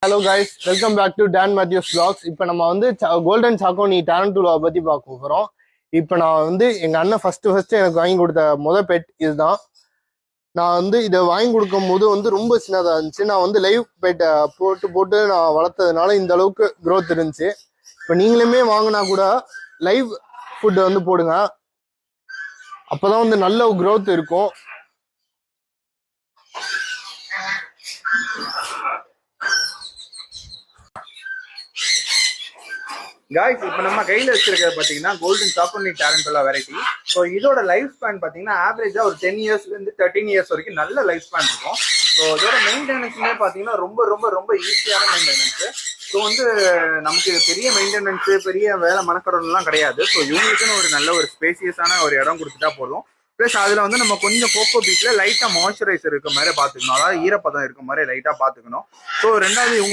Hello guys, welcome back to Dan Mathews vlogs. இப்போ நம்ம வந்து கோல்டன் சாக்கோனி டாரண்டூலா பற்றி பார்க்க போகிறோம். இப்போ நான் வந்து எங்கள் அண்ணன் ஃபஸ்ட்டு எனக்கு வாங்கி கொடுத்த பெட் இதுதான். நான் வந்து இதை வாங்கி கொடுக்கும் போது வந்து ரொம்ப சின்னதாக இருந்துச்சு. நான் வந்து லைவ் பெட்டை போட்டு நான் வளர்த்ததுனால இந்த அளவுக்கு க்ரோத் இருந்துச்சு. இப்போ நீங்களுமே வாங்கினா கூட லைவ் ஃபுட்டு வந்து போடுங்க, அப்போதான் வந்து நல்ல க்ரோத் இருக்கும். காய்ஸ், இப்போ நம்ம கையில் வச்சிருக்கிறது பார்த்தீங்கன்னா கோல்டன் சாக்கோனி டாரண்டூலா வெரைட்டி. ஸோ இதோட லைஃப் ஸ்பேன் பார்த்தீங்கன்னா ஆவரேஜாக ஒரு 10 இயர்ஸ்லேருந்து 13 இயர்ஸ் வரைக்கும் நல்ல லைஃப் ஸ்பேன் இருக்கும். ஸோ இதோட மெயின்டெனன்ஸுமே பார்த்தீங்கன்னா ரொம்ப ரொம்ப ரொம்ப ஈஸியான மெயின்டெனன்ஸு. ஸோ வந்து நமக்கு பெரிய மெயின்டெனன்ஸு பெரிய வேலை மனக்கடன்லாம் கிடையாது. ஸோ இவங்களுக்குன்னு ஒரு நல்ல ஒரு ஸ்பேசியஸான ஒரு இடம் கொடுத்துட்டா போதும். ப்ளஸ் அதில் வந்து நம்ம கொஞ்சம் கோகோ பீட்டில் லைட்டாக மாய்ஸ்சரைசர் இருக்க மாதிரி பார்த்துக்கணும், அதாவது ஈரப்பதம் இருக்க மாதிரி லைட்டாக பார்த்துக்கணும். ஸோ ரெண்டாவது